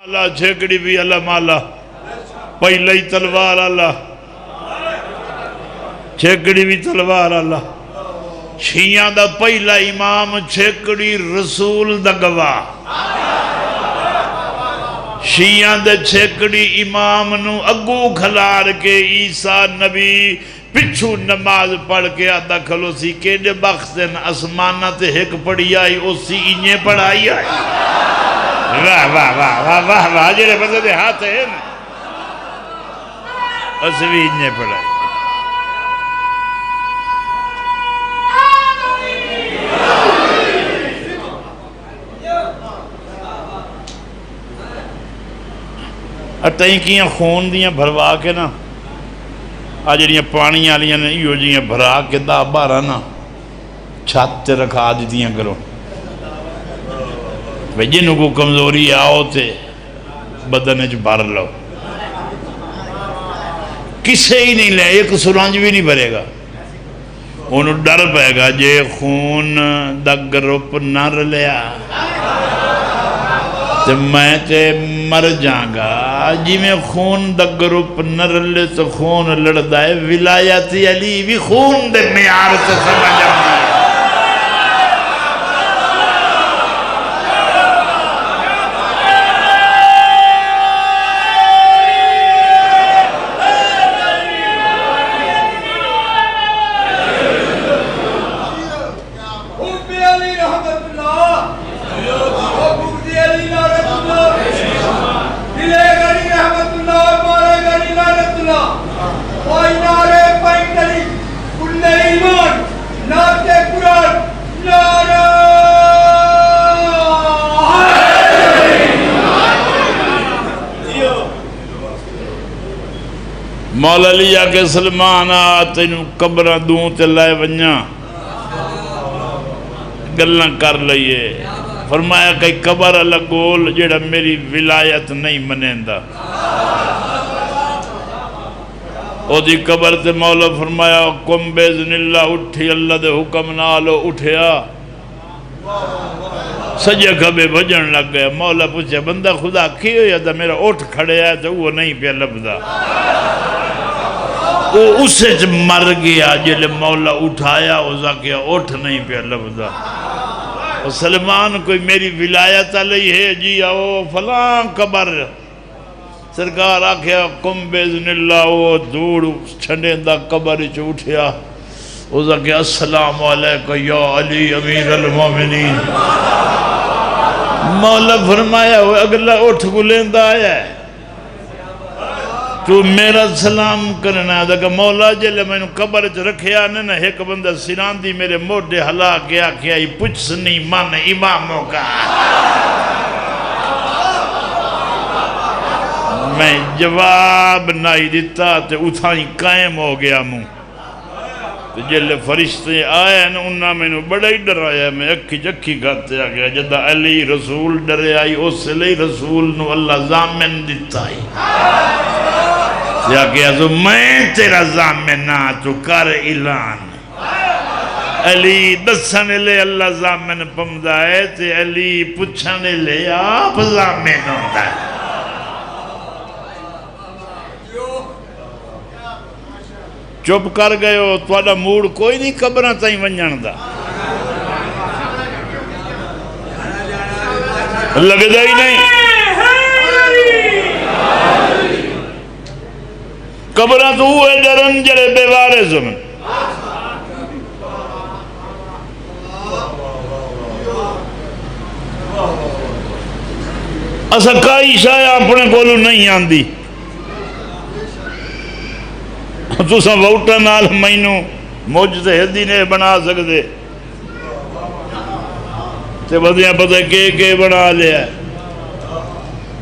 اللہ چھیکڑی بھی اللہ مالا پہلے ہی تلوار اللہ چھیکڑی بھی تلوار اللہ شیعہ دا پہلا امام چھیکڑی رسول دا گواہ شیعہ دا چھیکڑی امام نو اگو کھلار کے عیسیٰ نبی پچھو نماز پڑھ کے آدھا کھلو سی کے دے بختن اسمانہ تے ہک پڑھی آئی اسی انہیں پڑھائی آئی واہ واہ واہ واہ واہ واہ جیرے بندے دے ہاتھ ہیں اسی بھی انہیں پڑھائی اٹھائیں کیاں خون دیاں بھروا کے نا آج جڑیاں پانی آلیاں نے یہ جیاں بھرا کے دا بارا نا چھاتے رکھا دیتیاں کرو بھئی جنہوں کو کمزوری آؤ تے بدنج بھر لو کسے ہی نہیں لے ایک سرانج بھی نہیں بھرے گا انہوں ڈر پائے گا جے خون دا گروپ نہ رلیا تے میں تے مر جاگا جی میں خون دا گروپ نہ رلے تو خون لڑدائے ولایت علی بھی خون دے معیار سے سمجھ آئے مولا لیا کہ سلمان تینوں قبرہ دوں تے لائے ونیا گلنہ کر لئیے فرمایا کہ قبر اللہ گول جڑا میری ولایت نہیں منیندہ او دی قبر تے مولا فرمایا کم بیزن اللہ اٹھی اللہ دے حکم نالو اٹھیا سجے کھبے بھجن لگ گیا مولا پوچھے بندہ خدا کیوں یا دا میرا اٹھ کھڑے آئے تو وہ نہیں پہ لبدا وہ اسے جو مر گیا جلے مولا اٹھایا اوزا کیا اٹھ نہیں پہ لبدا اور سلمان کوئی میری ولایت علی ہے جی آؤ فلان قبر سرکار آکھیا کم بیزن اللہ وہ دوڑ چھنے دا قبر چو اٹھیا اوزا کیا السلام علیکہ یا علی امیر المومنین مولا فرمایا وہ اگلا اٹھ بلندہ آیا ہے تو میرا سلام کرنا ہے کہ مولا جلے میں نے قبر چ رکھیا نے نا ایک بندہ سنان دی میرے موڑے ہلا کیا کیا ہی پچھ سنی من اماموں کا میں جواب نہیں دیتا تے اتھائی قائم ہو گیا موں تو جلے فرشتے آئے نا انہاں میں نے بڑا ہی ڈر آیا میں اکھی جکھی گاتے آ گیا جدہ علی رسول ڈرے آئی اس لئے رسول نو اللہ زامن دیتا ہی یا کیا تو میں تیرا زامنہ تو کر اعلان علی دسنے لے اللہ زامن پمدائے تے علی پچھنے لے آپ زامن ہوتا ہے چپ کر گئے ہو توڑا موڑ کوئی نہیں قبرہ تائیں ونجن دا لگ جائی نہیں قبرہ تو ہوئے جرن جڑے بے وارے زمن اسا کائی شاہ اپنے کولو نہیں آندی تو سا ووٹا نال مینوں مجتہدی نے بنا سکتے تے بدیاں پتہ کے بنا لیا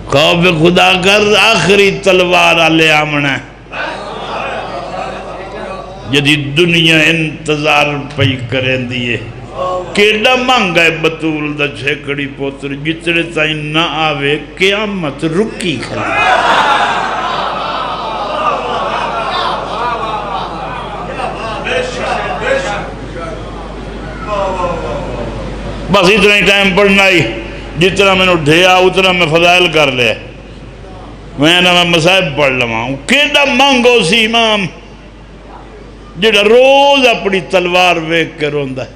خوف خدا کر آخری تلوار آلے آمنا جدی دنیا انتظار پئی کریں دیئے کیڑا مانگا ہے بطول دا چھیکڑی پوتر جتنے تائیں نہ آوے قیامت رکی کھلا بس اتنا ہی ٹائم پڑھنا ہی جتنا میں نے ڈھیا اتنا میں فضائل کر لے میں مصائب پڑھ لواں کیڑا مانگو سی امام جڑا روز اپنی تلوار ویکھ کے روندا ہے،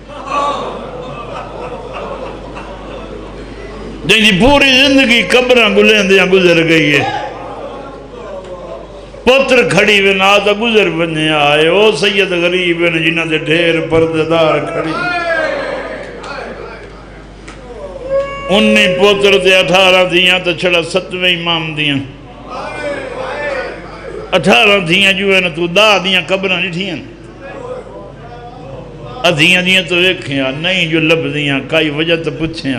جی پوری زندگی قبراں گلیندیاں گزر گئی ہے، پتر کھڑی وے نا تا گزر بنے آئے، او سید غریب ہیں جنہاں دے ڈھیر پردیدار کھڑی، 19 پتر تے 18 دیاں تے چھڑا 7ویں امام دیاں، 18 دیاں جو ہے نا تو دا دیاں قبراں نہیں ہیں، ادھیاں دیاں تو دیکھیں نہیں جو لب دیاں کائی وجہ تو پوچھیں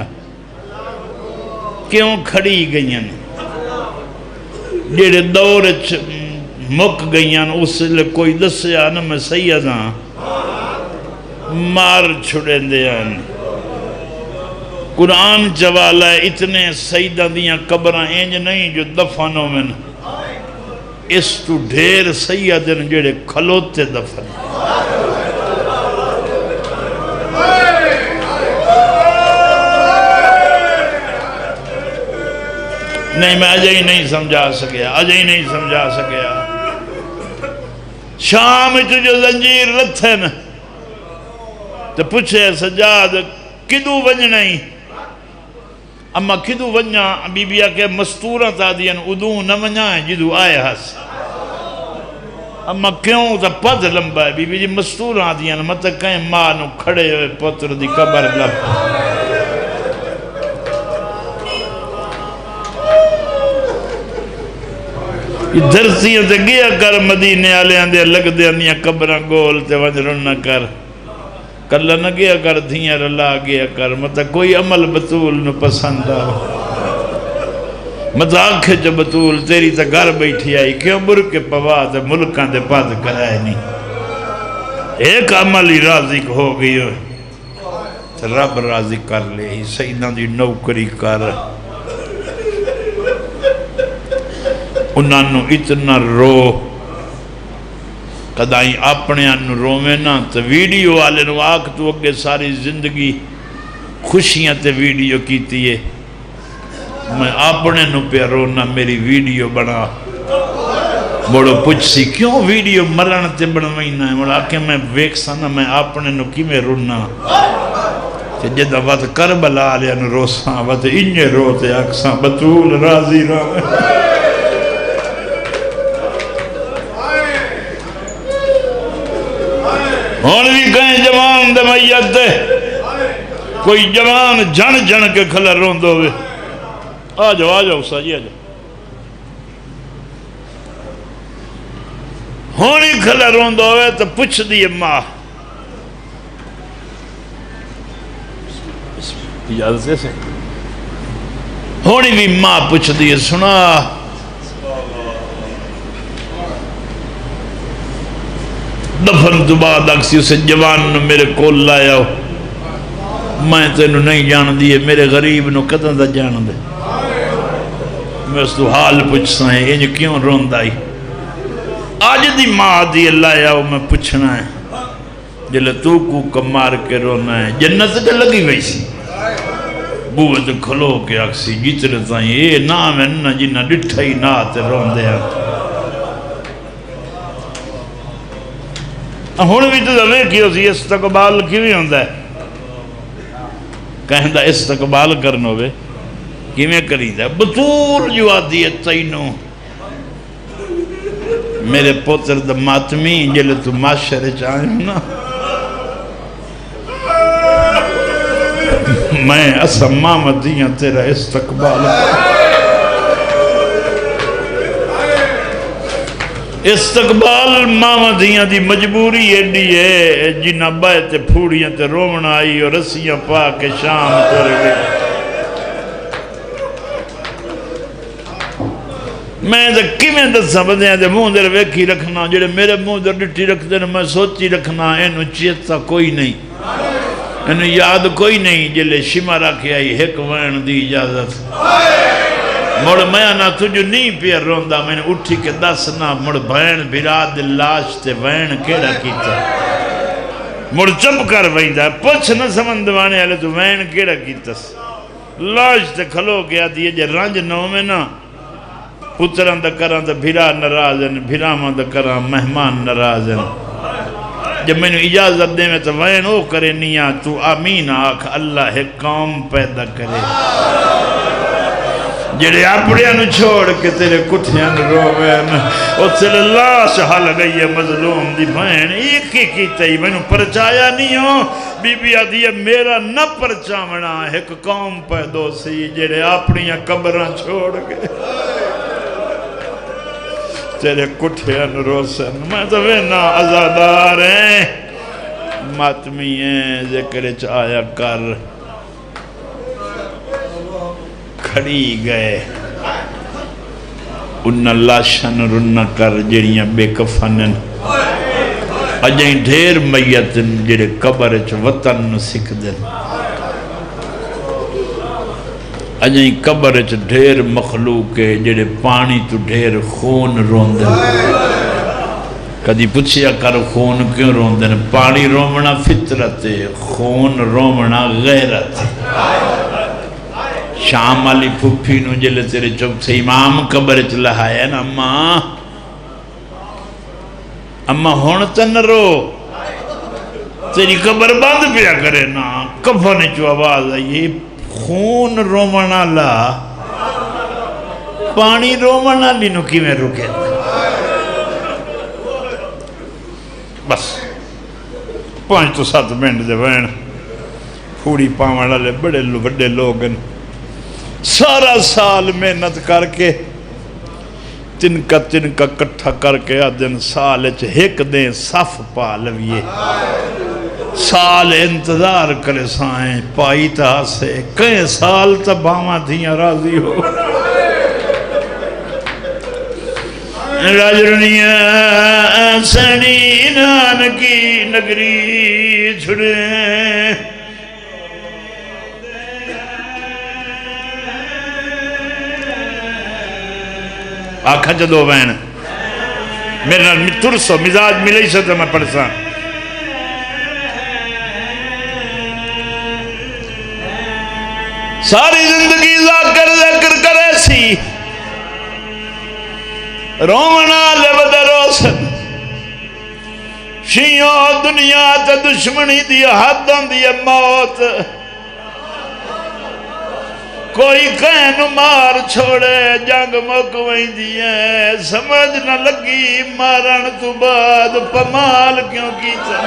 کیوں کھڑی گئیاں جیڑے دور مک گئیاں اس لئے کوئی دسیا نا میں سیداں مار چھڑے دیاں قرآن جوالا ہے اتنے سیدہ دیاں قبران اینج نہیں جو دفنوں میں اس تو ڈھیر سیدن جیڑے کھلوتے دفن نہیں میں اجے ہی نہیں سمجھا سکیا شام جو زنجیر لتھن تو پوچھے سجاد کدو ونجنا ہی اما کدو ونجا بی بیا کے مستورہ تا دیا ادو نہ ونجا ہے جدو آئے ہس اما کیوں تا پد لمبا ہے بی بی جی مستورہ دیا مطلب کہیں ماں نو کھڑے ہوئے پتر دی قبر لب دھرتیاں تے گیا کر مدینے آلیاں دے لگ دے انیاں قبراں گول تے وجرن نہ کر کلہ نہ گیا کر دھیاں رلا گیا کر مطلب کوئی عمل بطول نو پسند آو مطلب آنکھے جو بطول تیری تا گھر بیٹھی آئی کیوں برکے پوا تے ملکان دے پاد کرائے نہیں ایک عمل ہی راضی ہو گئی ہوئے رب راضی کر لے ہی سیدہ دی نوکری کر انہوں اتنا رو قدائی اپنے انہوں رو میں نا تو ویڈیو والے نو آکھ تو اگے ساری زندگی خوشیاں تے ویڈیو کیتی ہے میں اپنے نو پہ رونا میری ویڈیو بنا بڑو پوچھ سی کیوں ویڈیو مرن تے بنوائینا ہے بڑا کہ میں ویک سانا میں اپنے نو کی میں رونا کہ جدہ وقت کربلا لیا نو روساں وقت انجے روتے اکساں بطول راضی رہا ہون بھی کہیں جوان دے میت دے کوئی جوان جن جن کے کھلر رون دو ہوئے آ جاؤ ساجی آ جاؤ ہونی کھلر رون دو ہوئے تو پوچھ دیئے ماں اجازت سے ہونی بھی ماں پوچھ دیئے سنا دفن تو بعد اکسی اسے جوان نو میرے کول لایا ہو میں تینو نہیں جان دیئے میرے غریب نو قدر دا جان دے میں اس تو حال پوچھنا ہے یہ کیوں رون دائی آج دی ماں دی لایا ہو میں پوچھنا ہے جلے تو کو کمار کے رونا ہے جنت کے لگی گئی سی بوت کھلو کے اکسی جیتنے تائیں اے نام ہے نا جنہ ڈٹھا ہی نا تے رون دے آتا ہون بھی تو دلے کیوں سی استقبال کیویں ہوندہ ہے کہندہ استقبال کرنو بے کیویں کریندہ ہے بطور جو آدھی ہے تینوں میرے پوتر دا ماتمی جلے تو معاشرے چاہیں نا میں اسمہ مدیاں تیرا استقبال استقبال ماما دیاں دی مجبوری ایڈی ہے جنہ بائے تے پھوڑیاں تے رومن آئی اور رسیاں پا کے شام کر گئی میں تے کیویں دساں بندیاں دے منہ در ویکھی رکھنا جڑے میرے منہ در ڈٹی رکھ دے میں سوچی رکھنا اینو چیتا کوئی نہیں اینو یاد کوئی نہیں جلے شمہ رکھے آئی ایک وین دی اجازت مڑ میں نہ تجھو نہیں پیر روندہ میں نے اٹھی کے دس نہ مڑ بھین بھراد لاش تے وین کیڑا کیتا مڑ چپ کر ویندہ پوچھ نہ سمندوانے آلے تو وین کیڑا کیتا لاش تے کھلو گیا دیئے جے رنج نو میں نا پتران دا کراں دا بھرا نرازن بھراواں دا کراں مہمان نرازن جب میں نے اجازت دے میں تو وین او کرے نیاں تو آمین آکھ اللہ ایک قوم پیدا کرے جڑے اپڑیاں نو چھوڑ کے تیرے کٹھیاں نو روین او تیرے لاش حل گئی ہے مظلوم دی بہن ایک ہی کیتا ہی میں نے پرچایا نہیں ہوں بی بی آدھی ہے میرا نہ پرچاونا ایک قوم پیدا سی جڑے اپڑیاں قبراں چھوڑ کے تیرے کٹھیاں نو روسن میں تو وینا عزادار ہیں ماتمی ہیں ذکر چایا کر کھڑی گئے انہا لاشن رنہ کر جڑیاں بے کفنن اجائیں ڈھیر میتن جڑے قبر چ وطن سکھ دن اجائیں قبر چ ڈھیر مخلوق ہے جڑے پانی تو ڈھیر خون روندن کدی پوچھیا کر خون کیوں روندن پانی رومنا فطرت ہے خون رومنا غیرت شام علی پھپھی نو جلے تیرے چوک سے امام قبر چ لہایا نا اماں ہون تن رو تیری قبر بند پیا کرے نا کفن چو آواز آئی خون رومنا لا پانی رومنا لی نو کی میں رکے بس 5 تو 7 منٹ دے بین پھوڑی پاوڑا لے بڑے بڑے لوگن سارا سال محنت کر کے تن کا کٹھا کر کے آدھن سال ایک دیں صف پا لویے سال انتظار کرے سائیں پائی تا سے کئی سال تا باما دھیاں راضی ہو راجرنیاں سنی نانکی نگری چھڑے آکھا جدو بین میرے ترسو مزاج ملے سے تو میں پڑھسا ساری زندگی ذکر کرے سی رومنا لبد روسن شیعوں دنیا تا دشمنی دی حدن دی موت کوئی کہنو مار چھوڑے جنگ مکوئی دیئے سمجھ نہ لگی مارن تو بعد پمال کیوں کیتا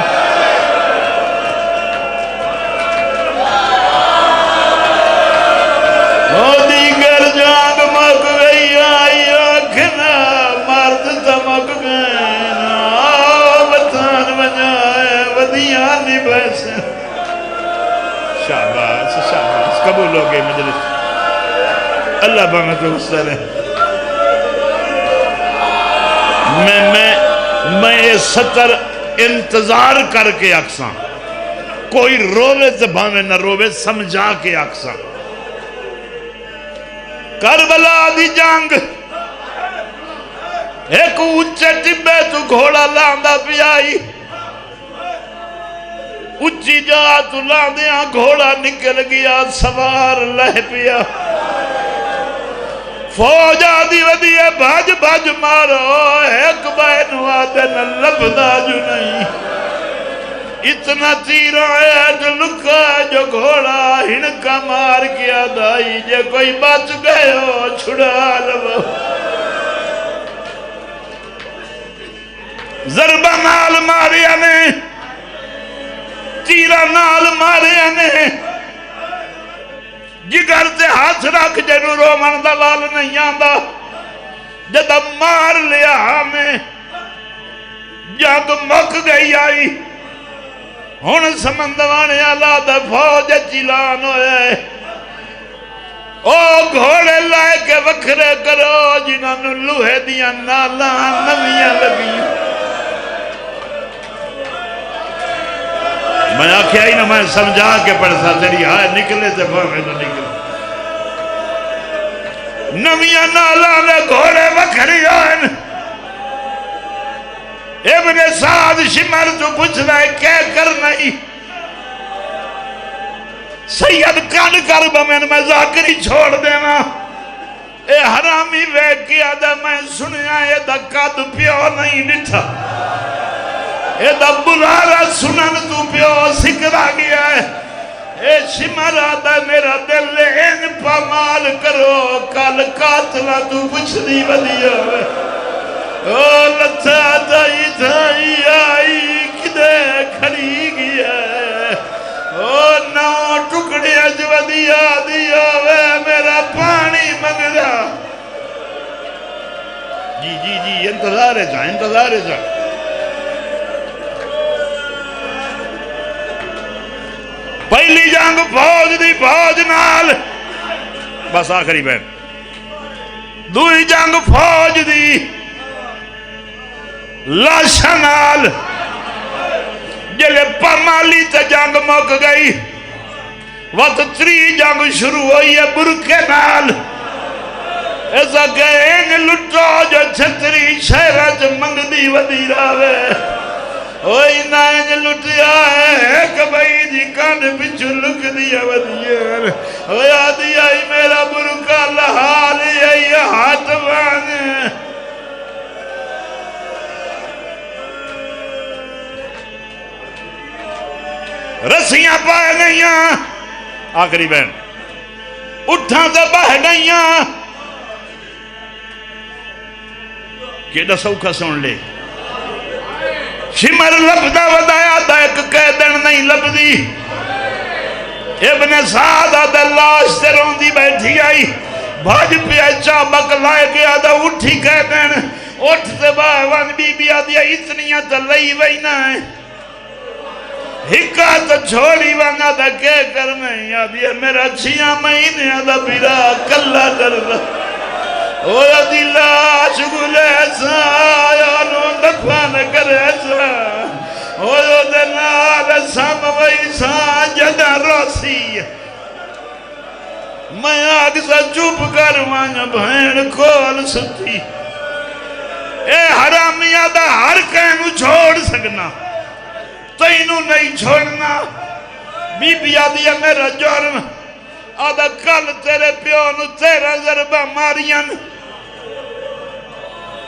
او دیگر جنگ مکوئی آئی آکھنا مرد تمک گئنا وطن بجائے ودیانی بیسے شاباش شاباش قبول ہو گئی مجلس اللہ بانا تو حصہ رہے میں 70 انتظار کر کے اکساں کوئی روے زبانے نہ روے سمجھا کے اکساں کربلا دی جنگ ایک اچھے ٹبے تو گھوڑا لاندہ پی آئی اچھی جا تو لاندیاں گھوڑا نکل گیا سوار لہ پیا فوج آدھی ودی ہے بھاج بھاج مارو ایک بین وادن لبدا جو نہیں اتنا تیرہ ہے جو لکا جو گھوڑا ہنکا مار کیا دائی جے کوئی بچ گئے ہو چھڑا لو ضربہ نال ماریا نے تیرہ نال ماریا نے جگر تے ہاتھ رکھ جنو رومن دلال نہیں آندہ جدہ مار لیا ہمیں جنگ مک گئی آئی ہون سمندوانے اللہ دا فوج چلان ہوئے او گھوڑے لائے کے وکھرے کرو جنہاں نو لوہے دیاں نالاں نویاں لگی میں آکھیا ہی نہ میں سمجھا کے پڑھتا تیری ہائے نکلے سے میں تو نکلے نویاں نالاں نے گھوڑے وکھری آئین ابن سعد شمر تو پوچھنا ہے کیا کرنا ہی سید کان کر بمین میں ذاکری چھوڑ دینا اے حرامی وے کے گیا دا میں سنیا اے دا قد پیو نہیں ڈٹھا اے دا بلارا سنن تو پیو سکرا گیا ہے اے شمرا دا میرا دل این پامال کرو کال قاتلہ تو کچھ نہیں بدیا ہے او لتا دائی دائی آئی کدے کھڑی گیا ہے او نو ٹکڑے جو دیا دیا وے میرا پانی منگا جی جی جی انتظار ہے جا انتظار ہے جا پہلی جنگ فوج دی فوج نال بس آخری بین دوئی جنگ فوج دی لاشا نال جلے پامالی تے جنگ موک گئی وقت تری جنگ شروع ہوئی ہے برکے نال ایسا گئیں لٹو جو چھتری شہرہ منگ دی ودی راوے اوئی نائن لٹیا ہے کبھی دی کان پچھو لک دیا ودیار اوئی آدھی آئی میرا برکا لحال یہ ہاتھ بانے رسیاں پائے گئیاں آخری بہن اٹھاں سے بہ گئیاں کہ سوکھا سن لے شمر لبدا ودایا دا ایک قیدن نہیں لبدی ابن سعد دا لاش سے روندی بیٹھی آئی بھاج پیا چابک لائے گیا دا اٹھی قیدن اٹھ سے باہوان بی بی آدیا اتنیاں تلئی وینا ہے ہکا تو چھوڑی وانا دا کہ کر میں آدیا میرا 6 مہینے آدھا پیرا کلا درد اوہ دی لاش گلے ایسا آیا نو دفن کر ایسا اوہ دے نال سام ویسا جدہ روسی میں آگ سا چوپ کر وانا بہن کھول ستی اے حرامی آدھا ہر کہنو چھوڑ سکنا تینو نہیں چھوڑنا بی بی آدھیا میرا جرم آدھا کل تیرے پیونو تیرا ضربہ مارین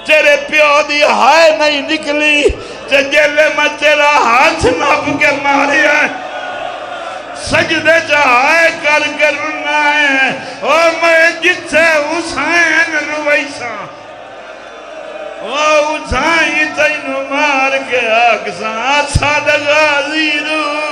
تیرے پیو دی ہائے نہیں نکلی جلے میں تیرا ہاتھ ناپ کے ماری ہے سجدے چاہائے کر کرنا ہے اور میں جتھے حسین رویسا وہ حسین تینو مار کے آکسان سادہ غازی رو